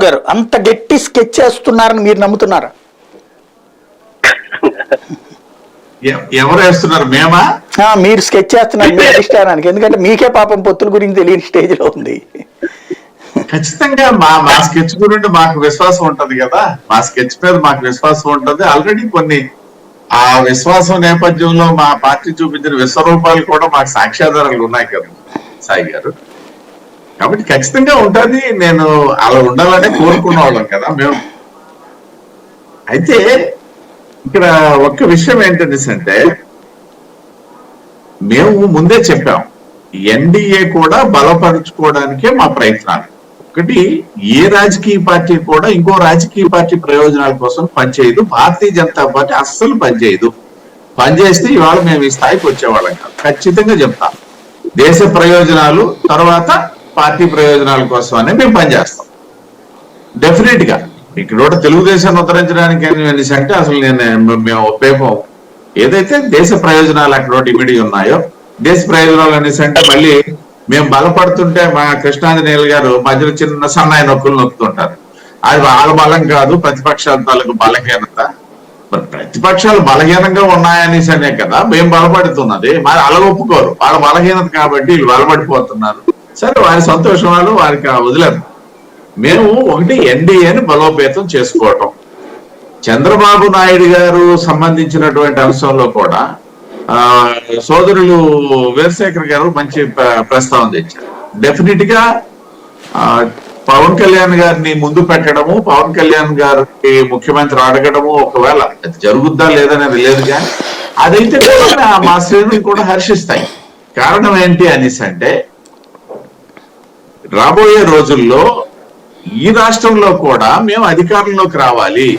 గారు అంత గట్టి స్కెచ్ చేస్తున్నారని మీరు నమ్ముతున్నారా? ఎవరు వేస్తున్నారు? మేమా? మీరు స్కెచ్ చేస్తున్నారు మీ అధిష్టానానికి, ఎందుకంటే మీకే పాపం పొత్తుల గురించి తెలియని స్టేజ్ లో ఉంది. ఖచ్చితంగా మా స్కెచ్ గురించి మాకు విశ్వాసం ఉంటది కదా, మా స్కెచ్ మీద మాకు విశ్వాసం ఉంటది. ఆల్రెడీ కొన్ని ఆ విశ్వాసం నేపథ్యంలో మా పార్టీ చూపించిన విశ్వరూపాలు కూడా మాకు సాక్ష్యాధారాలు ఉన్నాయి కదా సాయి గారు. కాబట్టి ఖచ్చితంగా ఉంటది. నేను అలా ఉండాలనే కోరుకున్న వాళ్ళం కదా మేము. అయితే ఇక్కడ ఒక్క విషయం ఏంటంటే, మేము ముందే చెప్పాం ఎన్డీఏ కూడా బలపరుచుకోవడానికే మా ప్రయత్నాలు. ఒకటి, ఏ రాజకీయ పార్టీ కూడా ఇంకో రాజకీయ పార్టీ ప్రయోజనాల కోసం పనిచేయదు. భారతీయ జనతా పార్టీ అస్సలు పనిచేయదు. పనిచేస్తే ఇవాళ మేము ఈ స్థాయికి వచ్చేవాళ్ళం కాదు. ఖచ్చితంగా చెప్తాం, దేశ ప్రయోజనాలు తర్వాత పార్టీ ప్రయోజనాల కోసం అనే మేము పనిచేస్తాం. డెఫినెట్ గా ఇక్కడ తెలుగుదేశాన్ని ఉత్తరించడానికి అంటే అసలు మేము ఒప్పేపం. ఏదైతే దేశ ప్రయోజనాలు అక్కడ ఇమిడి ఉన్నాయో, దేశ ప్రయోజనాలు అనేసి అంటే మళ్ళీ మేము బలపడుతుంటే మా కృష్ణాంజనేయులు గారు మధ్యలో చిన్న సన్నాయి నొక్కులు నొక్కుతుంటారు. అది వాళ్ళ బలం కాదు, ప్రతిపక్షాల తాలూకు బలహీనత. మరి ప్రతిపక్షాలు బలహీనంగా ఉన్నాయనేసి అనే కదా మేము బలపడుతున్నది. మరి అలా ఒప్పుకోరు, వాళ్ళ బలహీనత కాబట్టి వీళ్ళు బలపడిపోతున్నారు. సరే, వారి సంతోషం వాళ్ళు వారికి వదిలేదు. మేము ఒకటి ఎన్డీఏని బలోపేతం చేసుకోవటం. చంద్రబాబు నాయుడు గారు సంబంధించినటువంటి అంశంలో కూడా సోదరులు వీరశేఖర్ గారు మంచి ప్రస్తావన తెచ్చారు. డెఫినెట్ గా పవన్ కళ్యాణ్ గారిని ముందు పెట్టడము, పవన్ కళ్యాణ్ గారికి ముఖ్యమంత్రి అడగడము, ఒకవేళ అది జరుగుద్దా లేదనేది లేదు, కానీ అదైతే కూడా మా శ్రేణులు కూడా హర్షిస్తాయి. కారణం ఏంటి అనేసి అంటే, రాబోయే రోజుల్లో ఈ రాష్ట్రంలో కూడా మేము అధికారంలోకి రావాలి.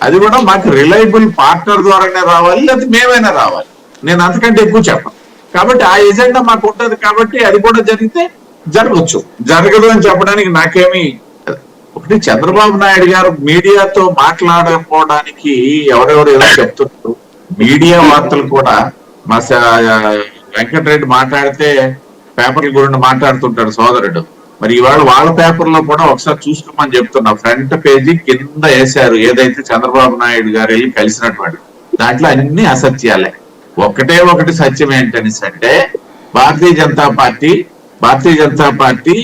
అది కూడా మాకు రిలయబుల్ పార్ట్నర్ ద్వారానే రావాలి, లేకపోతే మేమైనా రావాలి. నేను అంతకంటే ఎక్కువ చెప్పను. కాబట్టి ఆ ఎజెండా మాకు ఉంటది. కాబట్టి అది కూడా జరిగితే జరగచ్చు, జరగదు అని చెప్పడానికి నాకేమి. ఒకటి, చంద్రబాబు నాయుడు గారు మీడియాతో మాట్లాడకపోవడానికి ఎవరెవరు ఏదో చెప్తున్నారు. మీడియా వార్తలు కూడా మా వెంకటరెడ్డి మాట్లాడితే పేపర్ల గురించి మాట్లాడుతుంటాడు సోదరుడు. మరి ఇవాళ వాళ్ళ పేపర్లో కూడా ఒకసారి చూసుకోమని చెప్తున్నా. ఫ్రంట్ పేజీ కింద వేశారు ఏదైతే చంద్రబాబు నాయుడు గారు వెళ్ళి కలిసినటువంటి దాంట్లో అన్ని అసత్యాలే. ఒకటి సత్యం ఏంటనేసి అంటే, భారతీయ జనతా పార్టీ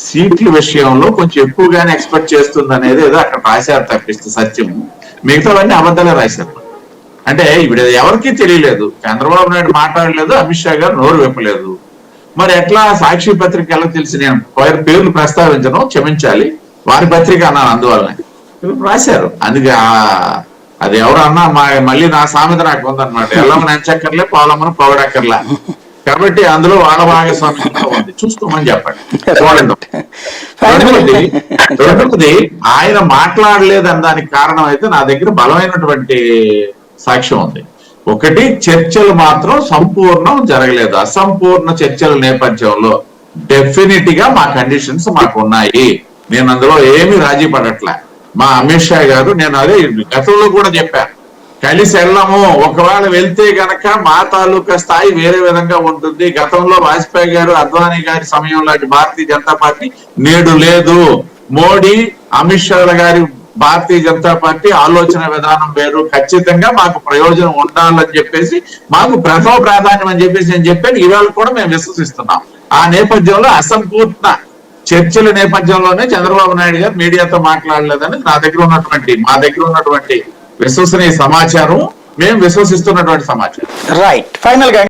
సీట్ల విషయంలో కొంచెం ఎక్కువగానే ఎక్స్పెక్ట్ చేస్తుంది అనేది ఏదో అక్కడ రాశారు తప్పిస్తే సత్యం. మిగతావన్నీ అబద్ధాలే రాశారు. అంటే ఇప్పుడు ఎవరికీ తెలియలేదు, చంద్రబాబు నాయుడు మాట్లాడలేదు, అమిత్ షా గారు నోరు విప్పలేదు. మరి ఎట్లా సాక్షి పత్రిక ఎలా తెలిసి? నేను పేర్లు ప్రస్తావించను, క్షమించాలి, వారి పత్రిక అన్నాను, అందువల్ల రాశారు. అందుకే అది ఎవరు అన్నా మళ్ళీ నా సామెత నాకు ఉందన్నమాట, ఎల్లమ్మ నెంచక్కర్లే పాలమ్మను పొగడక్కర్లే. కాబట్టి అందులో వాళ్ళ భాగస్వామ్యం ఉంది, చూసుకోమని చెప్పండి. రెండవది, ఆయన మాట్లాడలేదని దానికి కారణం అయితే నా దగ్గర బలమైనటువంటి సాక్ష్యం ఉంది. ఒకటి, చర్చలు మాత్రం సంపూర్ణం జరగలేదు. అసంపూర్ణ చర్చల నేపథ్యంలో డెఫినెట్ గా మా కండిషన్స్ మాకు ఉన్నాయి. నేను అందులో ఏమీ రాజీ పడట్లే. మా అమిత్ షా గారు, నేను అదే గతంలో కూడా చెప్పాను, కలిసి వెళ్ళము. ఒకవేళ వెళ్తే గనక మా తాలూకా స్థాయి వేరే విధంగా ఉంటుంది. గతంలో వాజ్పేయి గారు, అద్వానీ గారి సమయంలో భారతీయ జనతా పార్టీ నేడు లేదు. మోడీ, అమిత్ షా గారి భారతీయ జనతా పార్టీ ఆలోచన విధానం వేరు. ఖచ్చితంగా మాకు ప్రయోజనం ఉండాలని చెప్పేసి, మాకు ప్రథమ ప్రాధాన్యం అని చెప్పేసి నేను చెప్పాను. ఇవాళ కూడా మేము విశ్వసిస్తున్నాం. ఆ నేపథ్యంలో అసంపూర్ణ చర్చల నేపథ్యంలోనే చంద్రబాబు నాయుడు గారు మీడియాతో మాట్లాడలేదని మా దగ్గర ఉన్నటువంటి విశ్వసనీయ సమాచారం, మేము విశ్వసిస్తున్నటువంటి సమాచారం. రైట్, ఫైనల్ గా